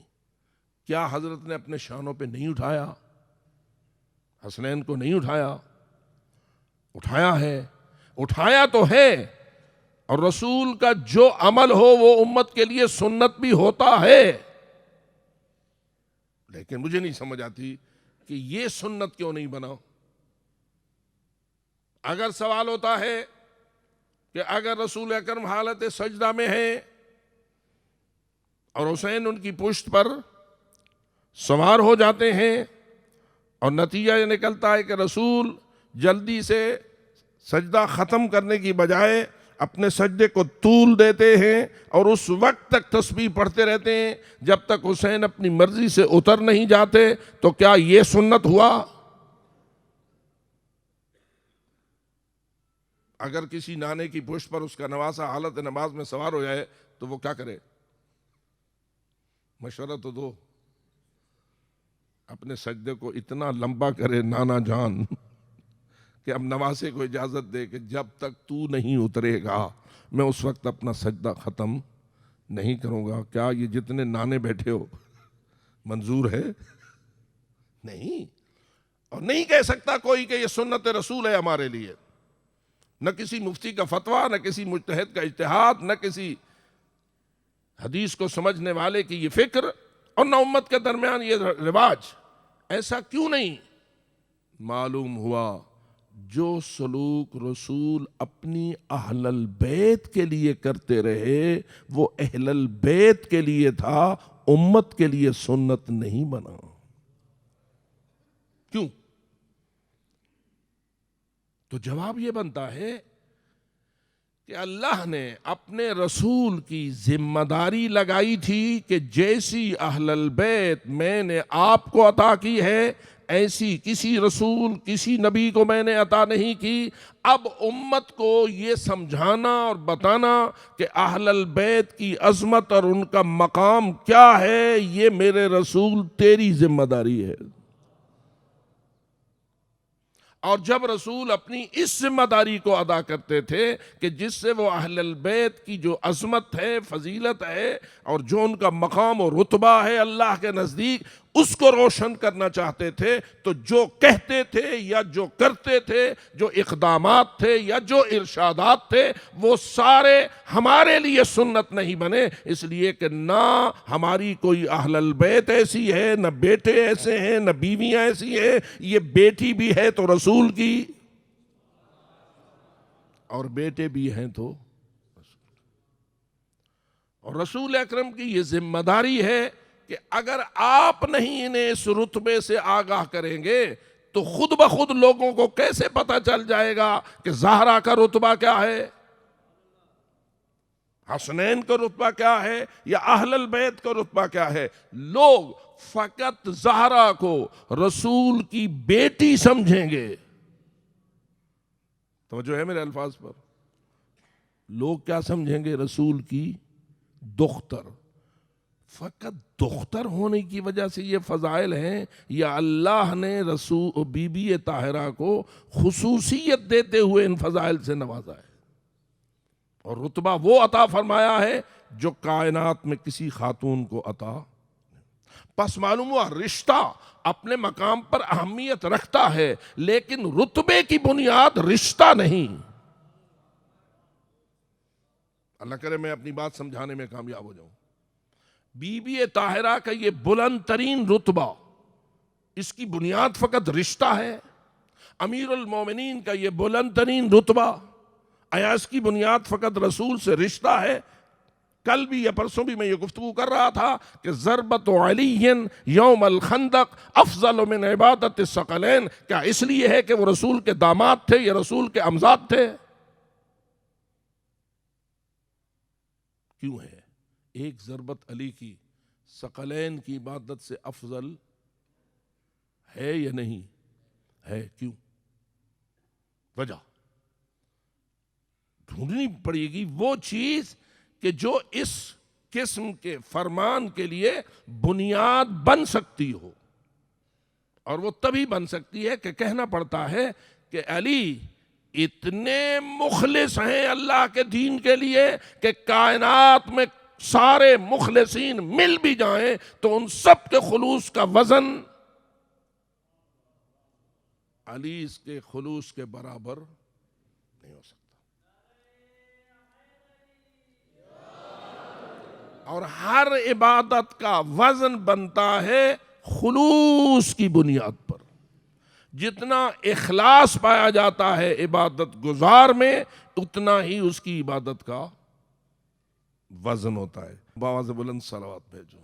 کیا حضرت نے اپنے شانوں پہ نہیں اٹھایا؟ حسنین کو نہیں اٹھایا؟ اٹھایا ہے، اٹھایا تو ہے، اور رسول کا جو عمل ہو وہ امت کے لیے سنت بھی ہوتا ہے۔ لیکن مجھے نہیں سمجھ آتی کہ یہ سنت کیوں نہیں بنا۔ اگر سوال ہوتا ہے کہ اگر رسول اکرم حالت سجدہ میں ہیں اور حسین ان کی پشت پر سوار ہو جاتے ہیں اور نتیجہ یہ نکلتا ہے کہ رسول جلدی سے سجدہ ختم کرنے کی بجائے اپنے سجدے کو طول دیتے ہیں اور اس وقت تک تسبیح پڑھتے رہتے ہیں جب تک حسین اپنی مرضی سے اتر نہیں جاتے، تو کیا یہ سنت ہوا؟ اگر کسی نانے کی پشت پر اس کا نواسا حالت نماز میں سوار ہو جائے تو وہ کیا کرے؟ مشورہ تو دو، اپنے سجدے کو اتنا لمبا کرے نانا جان کہ اب نواسے کو اجازت دے کہ جب تک تو نہیں اترے گا میں اس وقت اپنا سجدہ ختم نہیں کروں گا۔ کیا یہ جتنے نانے بیٹھے ہو منظور ہے؟ نہیں۔ اور نہیں کہہ سکتا کوئی کہ یہ سنت رسول ہے ہمارے لیے، نہ کسی مفتی کا فتویٰ، نہ کسی مجتہد کا اجتہاد، نہ کسی حدیث کو سمجھنے والے کی یہ فکر، اور نہ امت کے درمیان یہ رواج۔ ایسا کیوں نہیں؟ معلوم ہوا جو سلوک رسول اپنی اہل البیت کے لیے کرتے رہے وہ اہل البیت کے لیے تھا، امت کے لیے سنت نہیں بنا۔ کیوں؟ تو جواب یہ بنتا ہے کہ اللہ نے اپنے رسول کی ذمہ داری لگائی تھی کہ جیسی اہل البیت میں نے آپ کو عطا کی ہے ایسی کسی رسول کسی نبی کو میں نے عطا نہیں کی۔ اب امت کو یہ سمجھانا اور بتانا کہ اہل البیت کی عظمت اور ان کا مقام کیا ہے، یہ میرے رسول تیری ذمہ داری ہے۔ اور جب رسول اپنی اس ذمہ داری کو ادا کرتے تھے کہ جس سے وہ اہل البیت کی جو عظمت ہے، فضیلت ہے، اور جو ان کا مقام و رتبہ ہے اللہ کے نزدیک، اس کو روشن کرنا چاہتے تھے، تو جو کہتے تھے یا جو کرتے تھے، جو اقدامات تھے یا جو ارشادات تھے، وہ سارے ہمارے لیے سنت نہیں بنے، اس لیے کہ نہ ہماری کوئی اہل البیت ایسی ہے، نہ بیٹے ایسے ہیں، نہ بیویاں ایسی ہیں۔ یہ بیٹی بھی ہے تو رسول کی، اور بیٹے بھی ہیں تو، اور رسول اکرم کی یہ ذمہ داری ہے کہ اگر آپ نہیں انہیں اس رتبے سے آگاہ کریں گے تو خود بخود لوگوں کو کیسے پتہ چل جائے گا کہ زہرا کا رتبہ کیا ہے، حسنین کا رتبہ کیا ہے، یا اہل البیت کا رتبہ کیا ہے؟ لوگ فقط زہرا کو رسول کی بیٹی سمجھیں گے۔ توجہ ہے میرے الفاظ پر؟ لوگ کیا سمجھیں گے؟ رسول کی دختر۔ فقط دختر ہونے کی وجہ سے یہ فضائل ہیں، یا اللہ نے رسول بی بی طاہرہ کو خصوصیت دیتے ہوئے ان فضائل سے نوازا ہے اور رتبہ وہ عطا فرمایا ہے جو کائنات میں کسی خاتون کو عطا؟ پس معلوم ہوا رشتہ اپنے مقام پر اہمیت رکھتا ہے، لیکن رتبے کی بنیاد رشتہ نہیں۔ اللہ کرے میں اپنی بات سمجھانے میں کامیاب ہو جاؤں۔ بی بی طاہرہ کا یہ بلند ترین رتبہ، اس کی بنیاد فقط رشتہ ہے۔ امیر المومنین کا یہ بلند ترین رتبہ، آیا اس کی بنیاد فقط رسول سے رشتہ ہے؟ کل بھی یا پرسوں بھی میں یہ گفتگو کر رہا تھا کہ ضربت علی یوم الخندق افضل من عبادت الثقلین، کیا اس لیے ہے کہ وہ رسول کے داماد تھے یا رسول کے امزاد تھے؟ کیوں ہے ایک ضربت علی کی ثقلین کی عبادت سے افضل ہے یا نہیں ہے؟ کیوں؟ وجہ ڈھونڈنی پڑے گی وہ چیز کہ جو اس قسم کے فرمان کے لیے بنیاد بن سکتی ہو، اور وہ تبھی بن سکتی ہے کہ کہنا پڑتا ہے کہ علی اتنے مخلص ہیں اللہ کے دین کے لیے کہ کائنات میں سارے مخلصین مل بھی جائیں تو ان سب کے خلوص کا وزن علی اس کے خلوص کے برابر نہیں ہو سکتا۔ اور ہر عبادت کا وزن بنتا ہے خلوص کی بنیاد پر۔ جتنا اخلاص پایا جاتا ہے عبادت گزار میں، اتنا ہی اس کی عبادت کا وزن ہوتا ہے۔ بآواز بلند صلوات بھیجو۔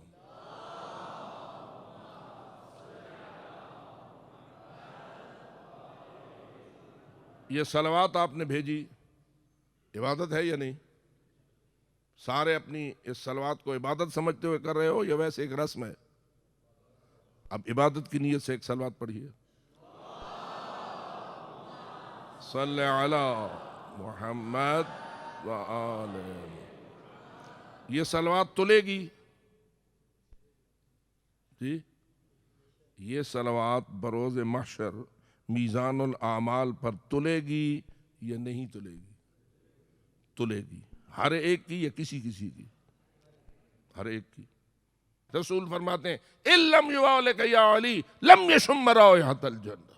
یہ صلوات آپ نے بھیجی، عبادت ہے یا نہیں؟ سارے اپنی اس صلوات کو عبادت سمجھتے ہوئے کر رہے ہو یا ویسے ایک رسم ہے؟ اب عبادت کی نیت سے ایک صلوات پڑھیے۔ صلی علی محمد وآل۔ یہ صلوات تلے گی جی، یہ صلوات بروز محشر میزان الاعمال پر تلے گی یا نہیں تلے گی؟ تلے گی، ہر ایک کی یا کسی کسی کی؟ ہر ایک کی۔ رسول فرماتے ہیں اِن لم یُوَالِکَ یا علی لم یشم رائحۃ الجنہ۔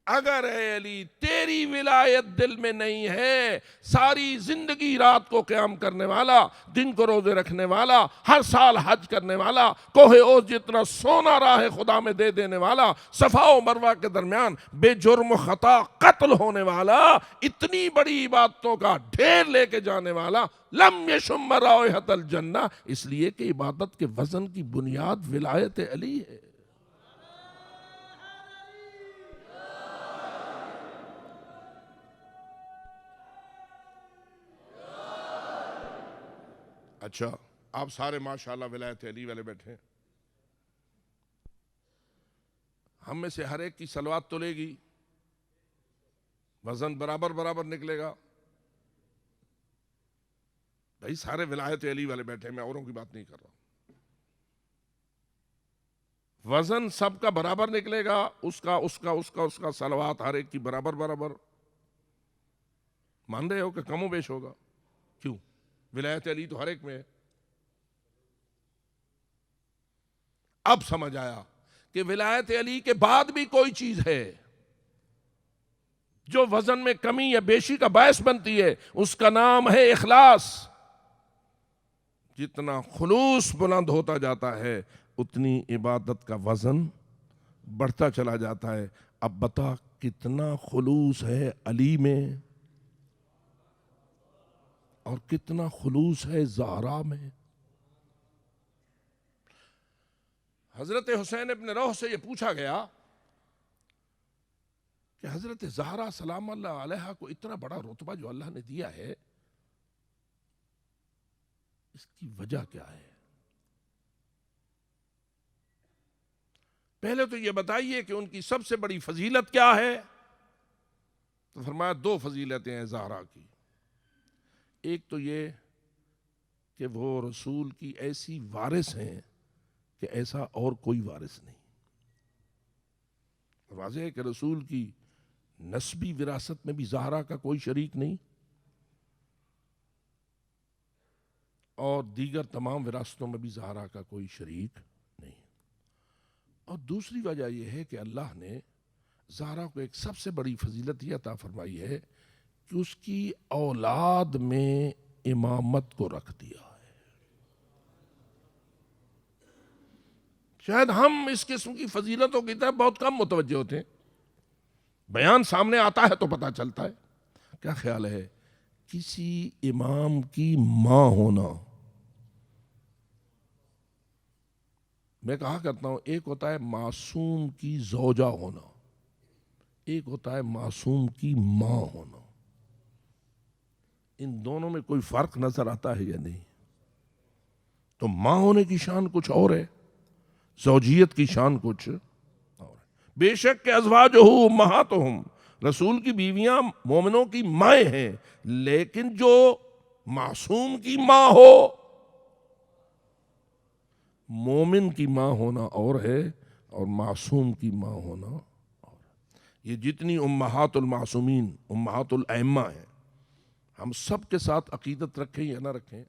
اگر اے علی تیری ولایت دل میں نہیں ہے، ساری زندگی رات کو قیام کرنے والا، دن کو روزے رکھنے والا، ہر سال حج کرنے والا، کوہ اوز جتنا سونا راہ خدا میں دے دینے والا، صفا و مروہ کے درمیان بے جرم و خطا قتل ہونے والا، اتنی بڑی عبادتوں کا ڈھیر لے کے جانے والا، لم یشم رائحۃ الجنہ، اس لیے کہ عبادت کے وزن کی بنیاد ولایت علی ہے۔ اچھا آپ سارے ماشاءاللہ ولایت علی والے بیٹھے ہیں، ہم میں سے ہر ایک کی صلوات تلے گی، وزن برابر برابر نکلے گا؟ بھائی سارے ولایت علی والے بیٹھے ہیں، میں اوروں کی بات نہیں کر رہا ہوں۔ وزن سب کا برابر نکلے گا، اس کا صلوات ہر ایک کی برابر برابر؟ مان رہے ہو کہ کم و بیش ہوگا؟ کیوں؟ ولایت علی تو ہر ایک میں ہے۔ اب سمجھ آیا کہ ولایت علی کے بعد بھی کوئی چیز ہے جو وزن میں کمی یا بیشی کا باعث بنتی ہے، اس کا نام ہے اخلاص۔ جتنا خلوص بلند ہوتا جاتا ہے اتنی عبادت کا وزن بڑھتا چلا جاتا ہے۔ اب بتا کتنا خلوص ہے علی میں اور کتنا خلوص ہے زہرا میں۔ حضرت حسین ابن روح سے یہ پوچھا گیا کہ حضرت زہرا سلام اللہ علیہا کو اتنا بڑا رتبہ جو اللہ نے دیا ہے، اس کی وجہ کیا ہے؟ پہلے تو یہ بتائیے کہ ان کی سب سے بڑی فضیلت کیا ہے؟ تو فرمایا دو فضیلتیں ہیں زہرا کی۔ ایک تو یہ کہ وہ رسول کی ایسی وارث ہیں کہ ایسا اور کوئی وارث نہیں. واضح ہے کہ رسول کی نسبی وراثت میں بھی زہرا کا کوئی شریک نہیں اور دیگر تمام وراثتوں میں بھی زہرا کا کوئی شریک نہیں. اور دوسری وجہ یہ ہے کہ اللہ نے زہرا کو ایک سب سے بڑی فضیلت یہ عطا فرمائی ہے کہ اس کی اولاد میں امامت کو رکھ دیا ہے. شاید ہم اس قسم کی فضیلتوں کی طرف بہت کم متوجہ ہوتے ہیں. بیان سامنے آتا ہے تو پتہ چلتا ہے. کیا خیال ہے کسی امام کی ماں ہونا؟ میں کہا کرتا ہوں ایک ہوتا ہے معصوم کی زوجہ ہونا، ایک ہوتا ہے معصوم کی ماں ہونا. ان دونوں میں کوئی فرق نظر آتا ہے یا نہیں؟ تو ماں ہونے کی شان کچھ اور ہے، زوجیت کی شان کچھ اور ہے. بے شک کہ ازواجہ امہاتہم، رسول کی بیویاں مومنوں کی مائیں ہیں، لیکن جو معصوم کی ماں ہو، مومن کی ماں ہونا اور ہے اور معصوم کی ماں ہونا اور ہے. یہ جتنی امہات المعصومین، امہات الائمہ ہیں، ہم سب کے ساتھ عقیدت رکھیں یا نہ رکھیں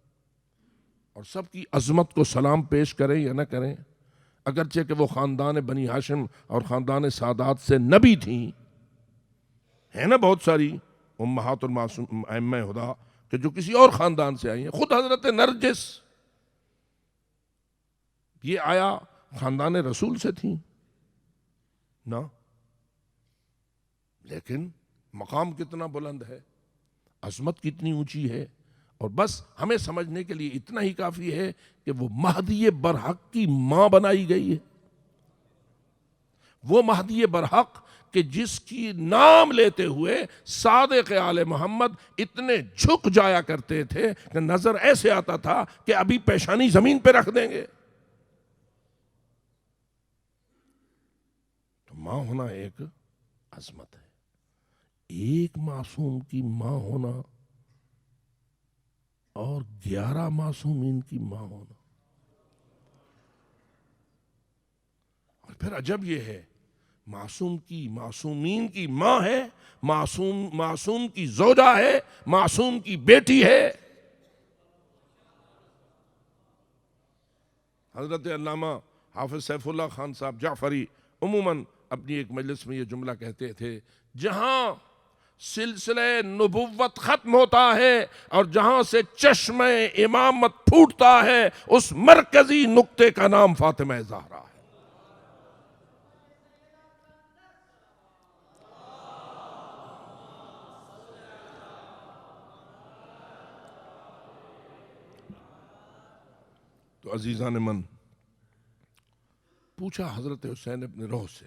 اور سب کی عظمت کو سلام پیش کریں یا نہ کریں، اگرچہ کہ وہ خاندان بنی ہاشم اور خاندان سادات سے نبی تھیں، ہیں نا بہت ساری امہات المعصوم ائمہ ہدا کہ جو کسی اور خاندان سے آئی ہیں. خود حضرت نرجس یہ آیا خاندان رسول سے تھیں نا، لیکن مقام کتنا بلند ہے، عظمت کتنی اونچی ہے. اور بس ہمیں سمجھنے کے لیے اتنا ہی کافی ہے کہ وہ مہدی برحق کی ماں بنائی گئی ہے. وہ مہدی برحق کہ جس کی نام لیتے ہوئے صادق آل محمد اتنے جھک جایا کرتے تھے کہ نظر ایسے آتا تھا کہ ابھی پیشانی زمین پہ رکھ دیں گے. تو ماں ہونا ایک عظمت ہے. ایک معصوم کی ماں ہونا اور 11 معصومین کی ماں ہونا. اور پھر عجب یہ ہے، معصوم کی معصومین کی ماں ہے، معصوم کی زوجہ ہے، معصوم کی بیٹی ہے. حضرت علامہ حافظ سیف اللہ خان صاحب جعفری عموماً اپنی ایک مجلس میں یہ جملہ کہتے تھے، جہاں سلسلہ نبوت ختم ہوتا ہے اور جہاں سے چشمہ امامت پھوٹتا ہے، اس مرکزی نقطے کا نام فاطمہ زہرا ہے. تو عزیزان من، پوچھا حضرت حسین ابن روح سے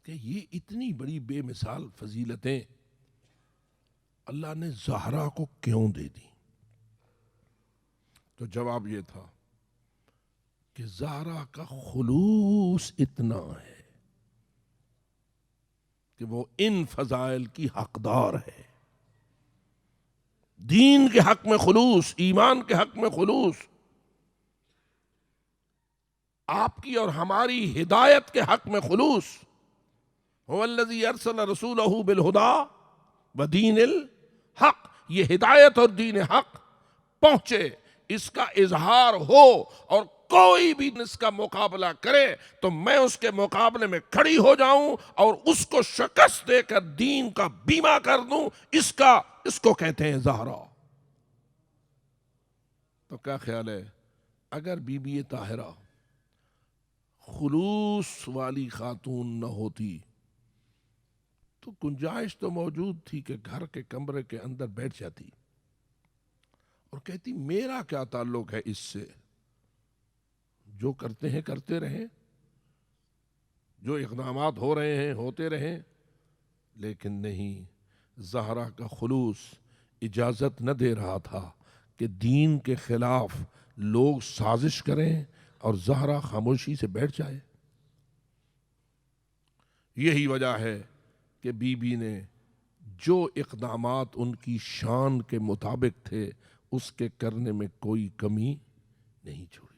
کہ یہ اتنی بڑی بے مثال فضیلتیں اللہ نے زہرا کو کیوں دے دی؟ تو جواب یہ تھا کہ زہرا کا خلوص اتنا ہے کہ وہ ان فضائل کی حقدار ہے. دین کے حق میں خلوص، ایمان کے حق میں خلوص، آپ کی اور ہماری ہدایت کے حق میں خلوص. هو الذی ارسل رسولہ بالہدی ودین الحق. یہ ہدایت اور دین حق پہنچے، اس کا اظہار ہو اور کوئی بھی اس کا مقابلہ کرے تو میں اس کے مقابلے میں کھڑی ہو جاؤں اور اس کو شکست دے کر دین کا بیمہ کر دوں. اس کو کہتے ہیں زہرا. تو کیا خیال ہے اگر بی بی طاہرہ خلوص والی خاتون نہ ہوتی تو گنجائش تو موجود تھی کہ گھر کے کمرے کے اندر بیٹھ جاتی اور کہتی میرا کیا تعلق ہے اس سے، جو کرتے ہیں کرتے رہیں، جو اقدامات ہو رہے ہیں ہوتے رہیں. لیکن نہیں، زہرا کا خلوص اجازت نہ دے رہا تھا کہ دین کے خلاف لوگ سازش کریں اور زہرا خاموشی سے بیٹھ جائے. یہی وجہ ہے کہ بی بی نے جو اقدامات ان کی شان کے مطابق تھے اس کے کرنے میں کوئی کمی نہیں چھوڑی۔